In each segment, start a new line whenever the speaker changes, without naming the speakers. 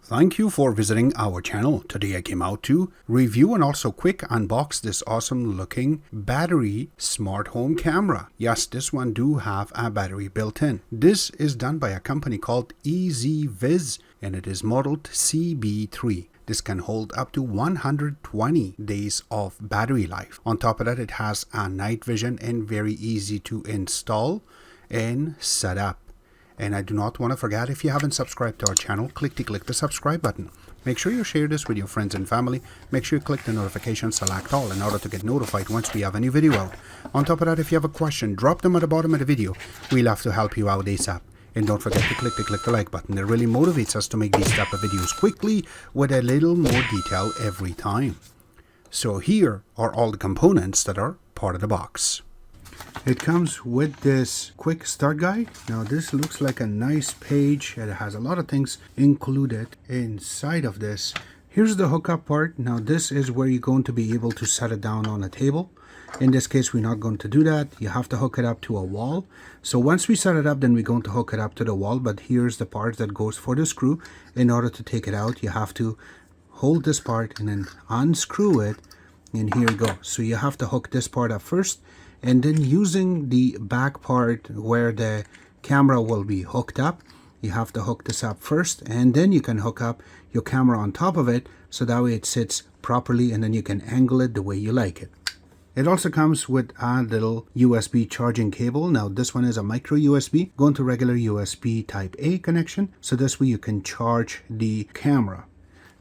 Thank you for visiting our channel. Today I came out to review and also quick unbox this awesome looking battery smart home camera. Yes, this one do have a battery built in. This is done by a company called EZVIZ and it is modeled CB3. This can hold up to 120 days of battery life. On top of that, it has a night vision and very easy to install and set up. And I do not want to forget, if you haven't subscribed to our channel, click the subscribe button. Make sure you share this with your friends and family. Make sure you click the notification select all in order to get notified once we have a new video out. On top of that, if you have a question, drop them at the bottom of the video. We love to help you out ASAP. And don't forget to click the like button. It really motivates us to make these type of videos quickly with a little more detail every time. So here are all the components that are part of the box. It comes with this quick start guide. Now this looks like a nice page. It has a lot of things included inside of this. Here's the hookup part. Now this is where you're going to be able to set it down on a table. In this case, we're not going to do that. You have to hook it up to a wall. So once we set it up, then we're going to hook it up to the wall. But here's the part that goes for the screw. In order to take it out, you have to hold this part and then unscrew it. And here you go. So you have to hook this part up first. And then using the back part where the camera will be hooked up, you have to hook this up first, and then you can hook up your camera on top of it, so that way it sits properly and then you can angle it the way you like it. It also comes with a little USB charging cable. Now this one is a micro USB going to regular USB type A connection, so this way you can charge the camera.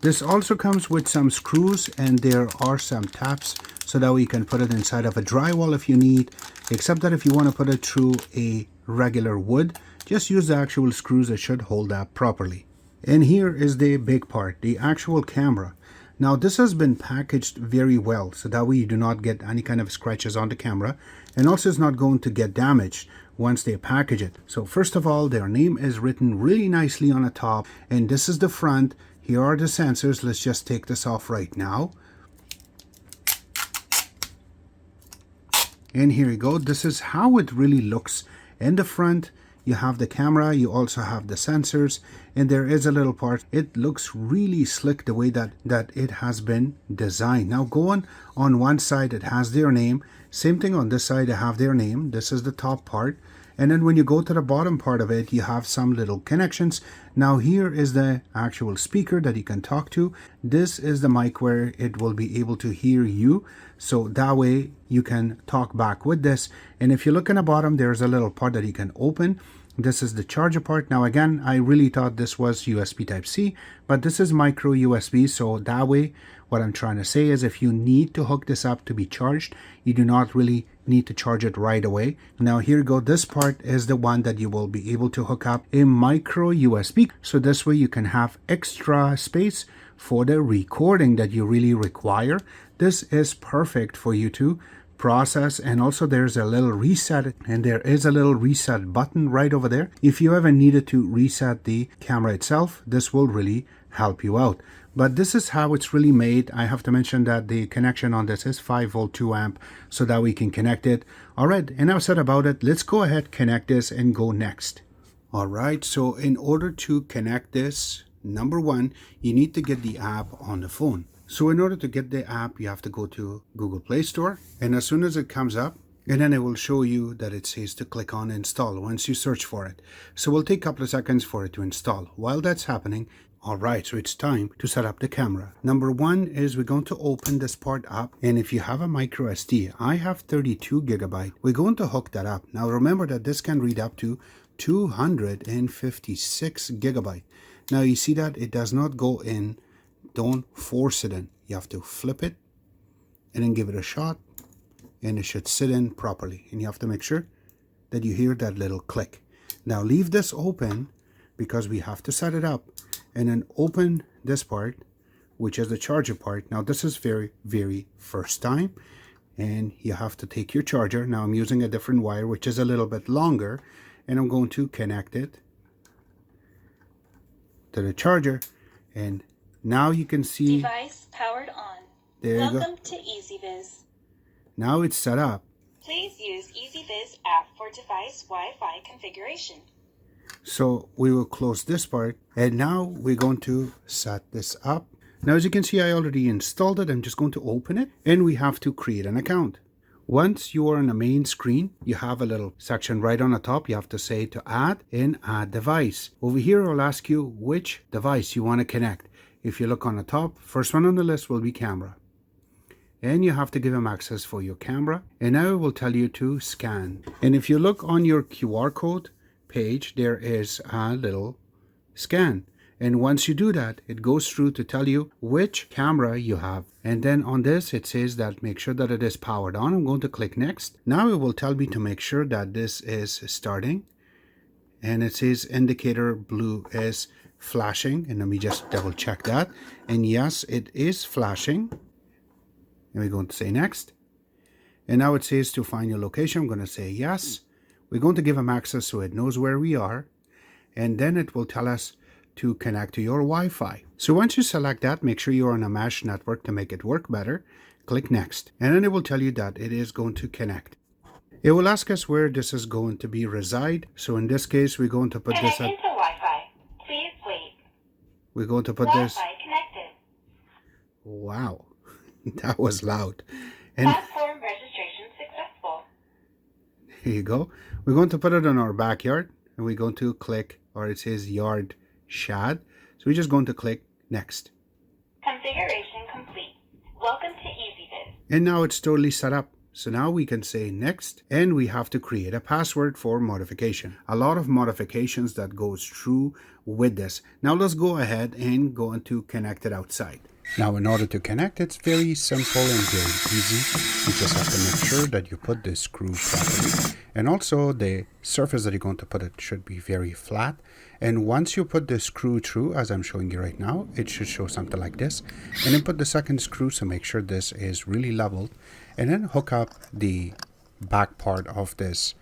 This also comes with some screws and there are some tabs so that way you can put it inside of a drywall if you need, except that if you want to put it through a regular wood, just use the actual screws that should hold that properly. And here is the big part, the actual camera. Now this has been packaged very well so that way you do not get any kind of scratches on the camera, and also it's not going to get damaged once they package it. So first of all, their name is written really nicely on the top, and this is the front. Here are the sensors. Let's just take this off right now. And here you go. This is how it really looks in the front. You have the camera, you also have the sensors, and there is a little part. It looks really slick the way that it has been designed. Now going on one side, it has their name. Same thing on this side, they have their name. This is the top part. And then when you go to the bottom part of it, you have some little connections. Now here is the actual speaker that you can talk to. This is the mic where it will be able to hear you. So that way you can talk back with this. And if you look in the bottom, there's a little part that you can open. This is the charger part. Now again, I really thought this was USB type C, but this is micro USB. So that way, what I'm trying to say is if you need to hook this up to be charged, you do not really need to charge it right away. Now here you go. This part is the one that you will be able to hook up a micro USB. So this way you can have extra space for the recording that you really require. This is perfect for you to process, and also there's a little reset, and there is a little reset button right over there. If you ever needed to reset the camera itself, this will really help you out. But this is how it's really made. I have to mention that the connection on this is 5 volt 2 amp, so that we can connect it. All right, enough said about it. Let's go ahead, connect this and go next. All right, so in order to connect this, number one, you need to get the app on the phone. So in order to get the app, you have to go to Google Play Store, and as soon as it comes up, and then it will show you that it says to click on install once you search for it. So it will take a couple of seconds for it to install. While that's happening, all right, so it's time to set up the camera. Number one is we're going to open this part up, and if you have a micro SD, I have 32 gigabyte. We're going to hook that up. Now remember that this can read up to 256 gigabyte. Now you see that it does not go in. Don't force it in. You have to flip it and then give it a shot, and it should sit in properly. And you have to make sure that you hear that little click. Now leave this open because we have to set it up, and then open this part, which is the charger part. Now this is very first time, and you have to take your charger. Now I'm using a different wire which is a little bit longer, and I'm going to connect it to the charger, and now you can see
device powered on.
There you go.
Welcome to EZVIZ.
Now it's set up.
Please use EZVIZ app for device Wi-Fi configuration.
So we will close this part, and now we're going to set this up. Now, as you can see, I already installed it. I'm just going to open it, and we have to create an account. Once you are on the main screen, you have a little section right on the top. You have to say to add and add device. Over here, I'll ask you which device you want to connect. If you look on the top, first one on the list will be camera. And you have to give them access for your camera. And now it will tell you to scan. And if you look on your QR code page, there is a little scan. And once you do that, it goes through to tell you which camera you have. And then on this, it says that make sure that it is powered on. I'm going to click next. Now it will tell me to make sure that this is starting. And it says indicator blue is flashing. And let me just double check that. And yes, it is flashing. And we're going to say next. And now it says to find your location. I'm going to say yes. We're going to give them access so it knows where we are. And then it will tell us to connect to your Wi-Fi. So once you select that, make sure you're on a mesh network to make it work better. Click next. And then it will tell you that it is going to connect. It will ask us where this is going to be reside. So in this case, we're going to put this at...
Connected to Wi-Fi. Please wait.
We're going to put this...
Wi-Fi connected.
Wow. That was loud. And
Platform registration successful.
here you go. We're going to put it in our backyard. And we're going to click, or it says yard shad. So we're just going to click next.
Configuration complete. Welcome to EZVIZ.
And now it's totally set up. So now we can say next, and we have to create a password for modification. A lot of modifications that goes through with this. Now let's go ahead and go into connect it outside. Now in order to connect, it's very simple and very easy. You just have to make sure that you put the screw properly. And also the surface that you're going to put it should be very flat. And once you put the screw through, as I'm showing you right now, it should show something like this. And then put the second screw to make sure this is really leveled. And then hook up the back part of this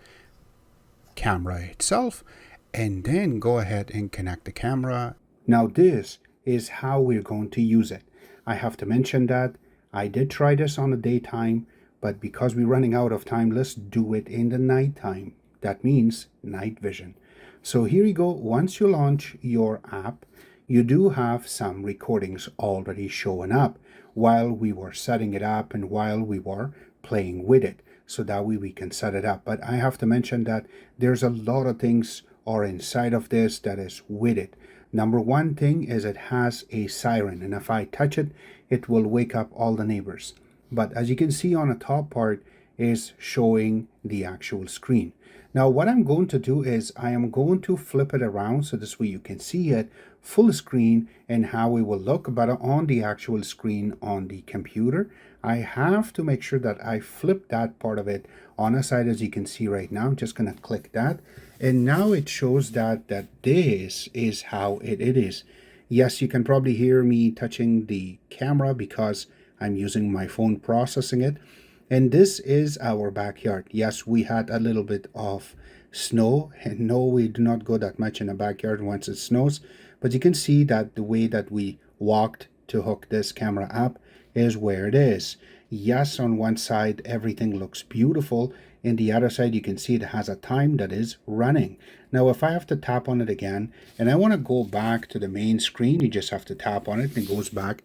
camera itself. And then go ahead and connect the camera. Now this is how we're going to use it. I have to mention that I did try this on the daytime, but because we're running out of time, let's do it in the nighttime. That means night vision. So here you go. Once you launch your app, you do have some recordings already showing up while we were setting it up and while we were playing with it. So that way we can set it up. But I have to mention that there's a lot of things are inside of this that is with it. Number one thing is it has a siren, and if I touch it, it will wake up all the neighbors. But as you can see on the top part is showing the actual screen. Now what I'm going to do is I am going to flip it around so this way you can see it full screen and how it will look, but on the actual screen on the computer. I have to make sure that I flip that part of it on the side, as you can see right now. I'm just going to click that. And now it shows that this is how it is. Yes, you can probably hear me touching the camera because I'm using my phone processing it. And this is our backyard. Yes, we had a little bit of snow. And no, we do not go that much in the backyard once it snows. But you can see that the way that we walked to hook this camera up is where it is. Yes, on one side, everything looks beautiful. In the other side, you can see it has a time that is running. Now, if I have to tap on it again, and I want to go back to the main screen, you just have to tap on it and it goes back.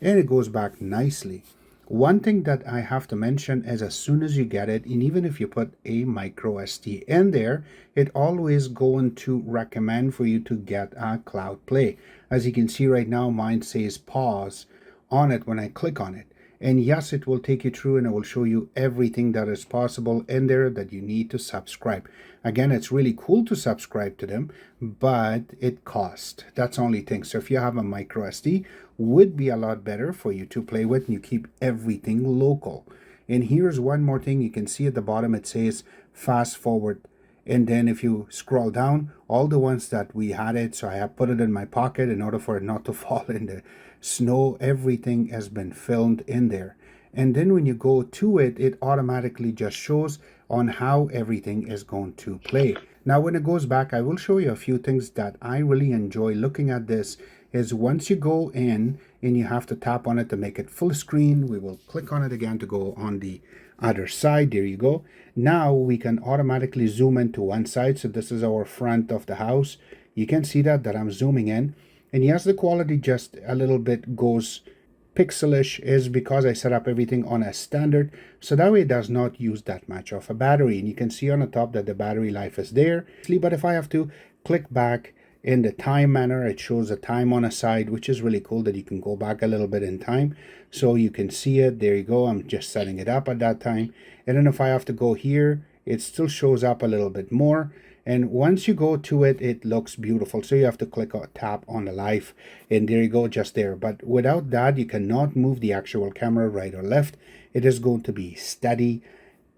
And it goes back nicely. One thing that I have to mention is as soon as you get it, and even if you put a micro SD in there, it always going to recommend for you to get a cloud play. As you can see right now, mine says pause on it when I click on it. And yes, it will take you through and it will show you everything that is possible in there that you need to subscribe. Again, it's really cool to subscribe to them, but it costs. That's the only thing. So if you have a micro SD, would be a lot better for you to play with and you keep everything local. And here's one more thing. You can see at the bottom it says fast forward. And then if you scroll down, all the ones that we had it, so I have put it in my pocket in order for it not to fall in the snow. Everything has been filmed in there. And then when you go to it, it automatically just shows on how everything is going to play. Now when it goes back, I will show you a few things that I really enjoy looking at this. Is once you go in and you have to tap on it to make it full screen, we will click on it again to go on the other side. There you go. Now we can automatically zoom into one side. So this is our front of the house. You can see that I'm zooming in. And yes, the quality just a little bit goes pixelish is because I set up everything on a standard, so that way it does not use that much of a battery. And you can see on the top that the battery life is there. But if I have to click back in the time manner, it shows the time on a side, which is really cool that you can go back a little bit in time so you can see it. There you go. I'm just setting it up at that time. And then if I have to go here, it still shows up a little bit more. And once you go to it, it looks beautiful. So you have to click or tap on the life, and there you go, just there. But without that, you cannot move the actual camera right or left. It is going to be steady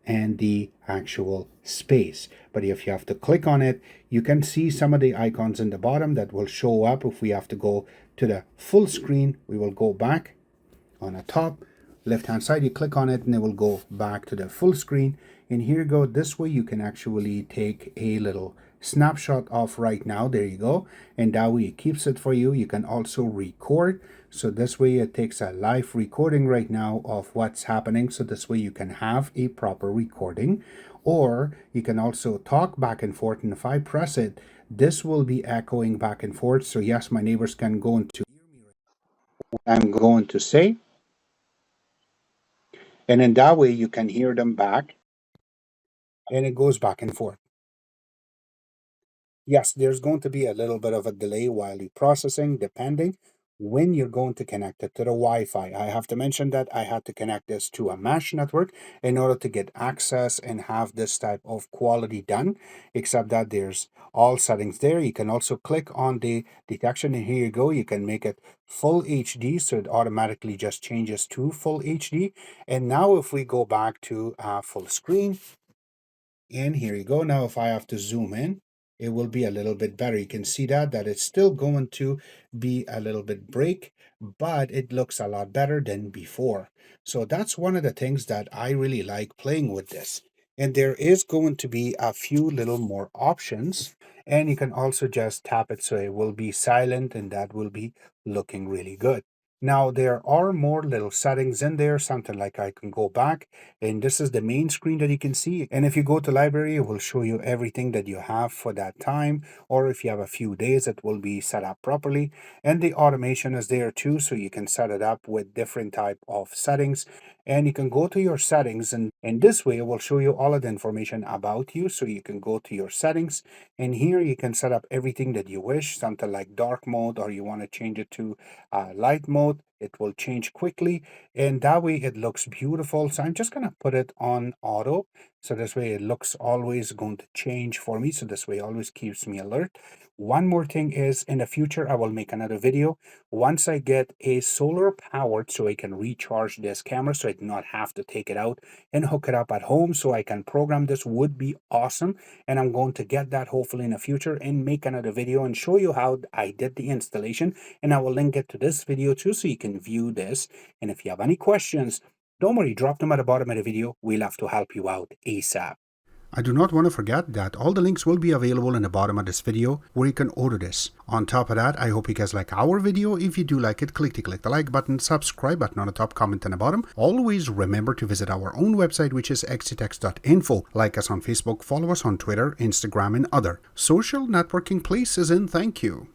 and the actual space. But if you have to click on it, you can see some of the icons in the bottom that will show up. If we have to go to the full screen, we will go back on the top left hand side, you click on it and it will go back to the full screen. And here you go, this way you can actually take a little snapshot of right now. There you go, and that way it keeps it for you. You can also record, so this way it takes a live recording right now of what's happening, so this way you can have a proper recording. Or you can also talk back and forth, and if I press it, this will be echoing back and forth. So yes, my neighbors can go into what I'm going to say, and in that way you can hear them back, and it goes back and forth. Yes, there's going to be a little bit of a delay while you're processing, depending when you're going to connect it to the Wi-Fi. I have to mention that I had to connect this to a mesh network in order to get access and have this type of quality done, except that there's all settings there. You can also click on the detection, and here you go. You can make it full HD, so it automatically just changes to full HD. And now if we go back to full screen, and here you go. Now if I have to zoom in, it will be a little bit better. You can see that it's still going to be a little bit break, but it looks a lot better than before. So that's one of the things that I really like playing with this. And there is going to be a few little more options, and you can also just tap it so it will be silent, and that will be looking really good. Now there are more little settings in there, something like I can go back, and this is the main screen that you can see. And if you go to library, it will show you everything that you have for that time, or if you have a few days, it will be set up properly. And the automation is there too, so you can set it up with different type of settings. And you can go to your settings, and in this way it will show you all of the information about you. So you can go to your settings, and here you can set up everything that you wish, something like dark mode, or you want to change it to light mode. It will change quickly, and that way it looks beautiful. So I'm just going to put it on auto, so this way it looks always going to change for me, so this way it always keeps me alert. One more thing is, in the future I will make another video once I get a solar powered, so I can recharge this camera, so I do not have to take it out and hook it up at home, so I can program this. Would be awesome, and I'm going to get that hopefully in the future and make another video and show you how I did the installation. And I will link it to this video too, so you can view this. And if you have any questions, don't worry, drop them at the bottom of the video. We'll have to help you out ASAP. I do not want to forget that all the links will be available in the bottom of this video where you can order this. On top of that, I hope you guys like our video. If you do like it, click the like button, subscribe button on the top, comment on the bottom. Always remember to visit our own website, which is xctex.info. Like us on Facebook, follow us on Twitter, Instagram, and other social networking places, and thank you.